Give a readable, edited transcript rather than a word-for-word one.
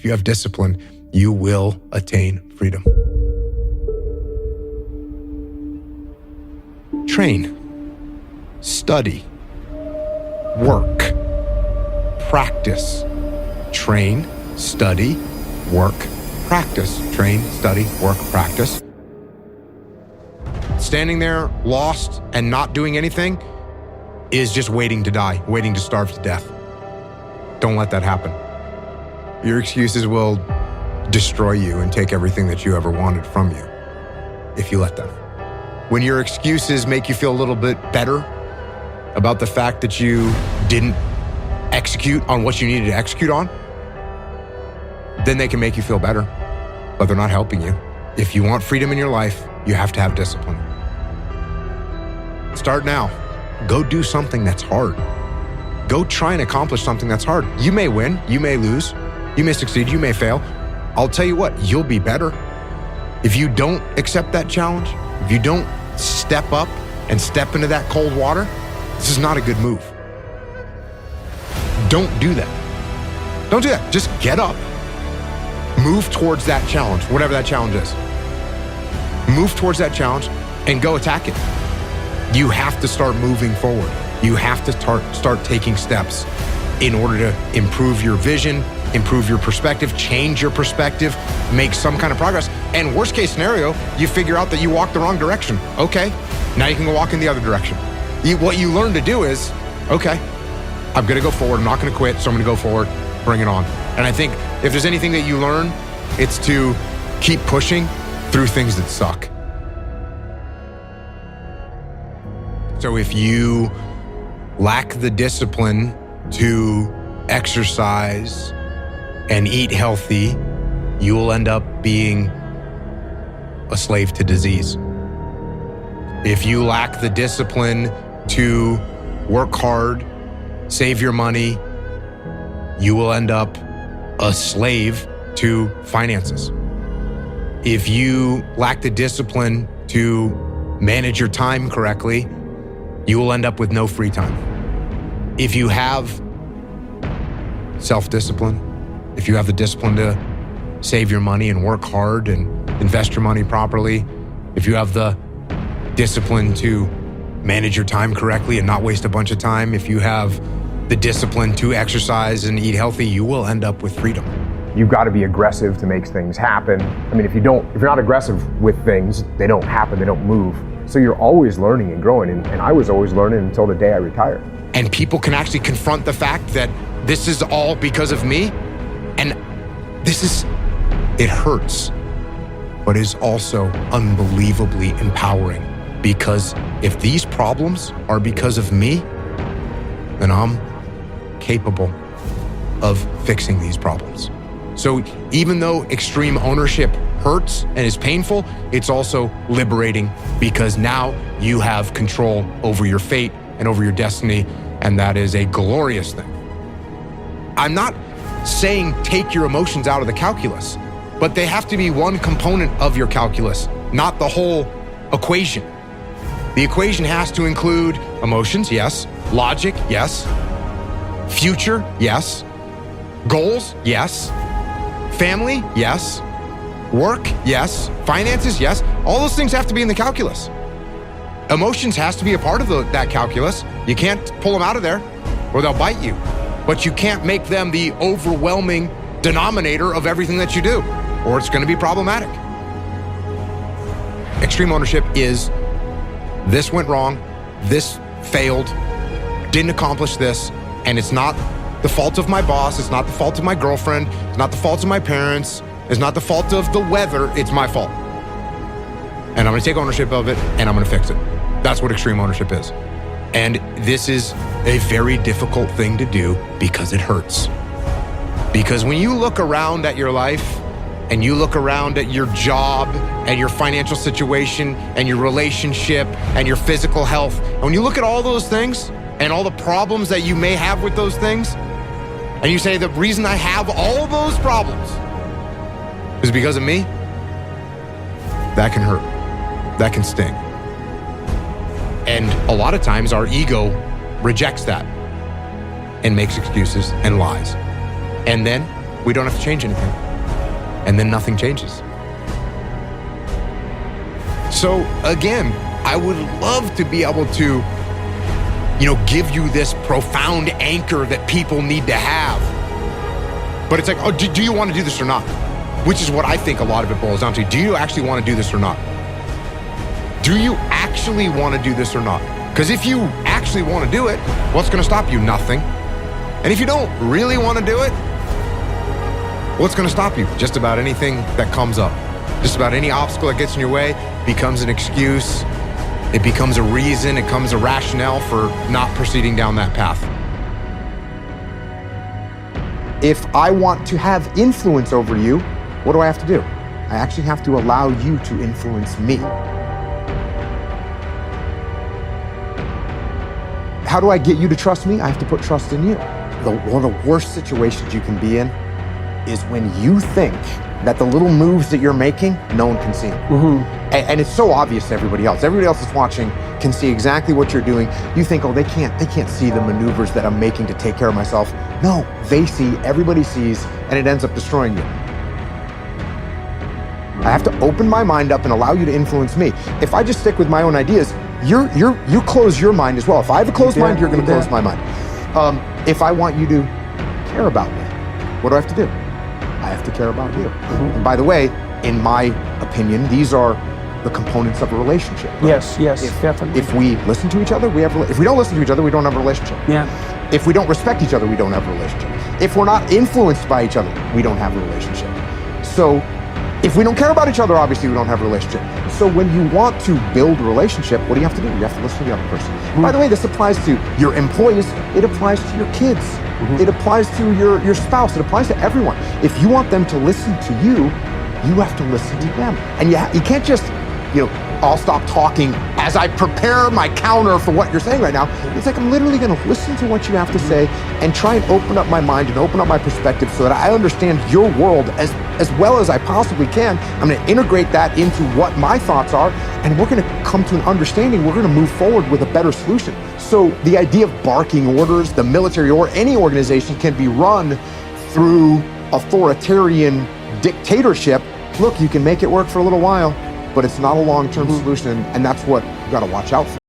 If you have discipline, you will attain freedom. Train, study, work, practice. Train, study, work, practice. Train, study, work, practice. Standing there lost and not doing anything is just waiting to die, waiting to starve to death. Don't let that happen. Your excuses will destroy you and take everything that you ever wanted from you if you let them. When your excuses make you feel a little bit better about the fact that you didn't execute on what you needed to execute on, then they can make you feel better, but they're not helping you. If you want freedom in your life, you have to have discipline. Start now. Go do something that's hard. Go try and accomplish something that's hard. You may win, you may lose, you may succeed, you may fail. I'll tell you what, you'll be better. If you don't accept that challenge, if you don't step up and step into that cold water, this is not a good move. Don't do that. Don't do that. Just get up. Move towards that challenge, whatever that challenge is. Move towards that challenge and go attack it. You have to start moving forward. You have to start taking steps in order to improve your vision, improve your perspective, change your perspective, make some kind of progress. And worst case scenario, you figure out that you walked the wrong direction. Okay, now you can go walk in the other direction. What you learn to do is, okay, I'm gonna go forward, I'm not gonna quit, so I'm gonna go forward, bring it on. And I think if there's anything that you learn, it's to keep pushing through things that suck. So if you lack the discipline to exercise and eat healthy, you will end up being a slave to disease. If you lack the discipline to work hard, save your money, you will end up a slave to finances. If you lack the discipline to manage your time correctly, you will end up with no free time. If you have self-discipline, if you have the discipline to save your money and work hard and invest your money properly, if you have the discipline to manage your time correctly and not waste a bunch of time, if you have the discipline to exercise and eat healthy, you will end up with freedom. You've got to be aggressive to make things happen. I mean, if you're not aggressive with things, they don't happen, they don't move. So you're always learning and growing, and I was always learning until the day I retired. And people can actually confront the fact that this is all because of me, and it hurts, but is also unbelievably empowering, because if these problems are because of me, then I'm capable of fixing these problems. So even though extreme ownership hurts and is painful, it's also liberating, because now you have control over your fate and over your destiny, and that is a glorious thing. I'm not saying take your emotions out of the calculus, but they have to be one component of your calculus, not the whole equation. The equation has to include emotions, yes. Logic, yes. Future, yes. Goals, yes. Family, yes. Work, yes. Finances, yes. All those things have to be in the calculus. Emotions has to be a part of that calculus. You can't pull them out of there or they'll bite you. But you can't make them the overwhelming denominator of everything that you do, or it's going to be problematic. Extreme ownership is, this went wrong, this failed, didn't accomplish this, and it's not the fault of my boss, it's not the fault of my girlfriend, it's not the fault of my parents, it's not the fault of the weather, it's my fault. And I'm gonna take ownership of it, and I'm gonna fix it. That's what extreme ownership is. And this is a very difficult thing to do because it hurts. Because when you look around at your life, and you look around at your job and your financial situation and your relationship and your physical health, and when you look at all those things and all the problems that you may have with those things, and you say, the reason I have all those problems is because of me, that can hurt, that can sting. And a lot of times our ego rejects that and makes excuses and lies. And then we don't have to change anything. And then nothing changes. So again, I would love to be able to, give you this profound anchor that people need to have. But it's like, oh, do you want to do this or not? Which is what I think a lot of it boils down to. Do you actually want to do this or not? Do you actually want to do this or not? Because if you actually want to do it, what's going to stop you? Nothing. And if you don't really want to do it, what's going to stop you? Just about anything that comes up. Just about any obstacle that gets in your way becomes an excuse. It becomes a reason. It becomes a rationale for not proceeding down that path. If I want to have influence over you, what do I have to do? I actually have to allow you to influence me. How do I get you to trust me? I have to put trust in you. One of the worst situations you can be in is when you think that the little moves that you're making, no one can see them. And it's so obvious to everybody else. Everybody else that's watching can see exactly what you're doing. You think, oh, they can't see the maneuvers that I'm making to take care of myself. No, they see, everybody sees, and it ends up destroying you. I have to open my mind up and allow you to influence me. If I just stick with my own ideas, you close your mind as well. If I have a closed mind, you're going to close my mind. If I want you to care about me, what do I have to do? I have to care about you. And by the way, in my opinion, these are the components of a relationship. Right? Yes, definitely. If we listen to each other, if we don't listen to each other, we don't have a relationship. Yeah. If we don't respect each other, we don't have a relationship. If we're not influenced by each other, we don't have a relationship. So if we don't care about each other, obviously we don't have a relationship. So when you want to build a relationship, what do you have to do? You have to listen to the other person. By the way, this applies to your employees. It applies to your kids. It applies to your spouse. It applies to everyone. If you want them to listen to you, you have to listen to them. And you can't just, I'll stop talking as I prepare my counter for what you're saying right now. It's like I'm literally going to listen to what you have to say and try and open up my mind and open up my perspective so that I understand your world as well as I possibly can. I'm going to integrate that into what my thoughts are, and we're going to come to an understanding. We're going to move forward with a better solution. So the idea of barking orders, the military or any organization can be run through authoritarian dictatorship. Look, you can make it work for a little while, but it's not a long-term solution, and that's what you got to watch out for.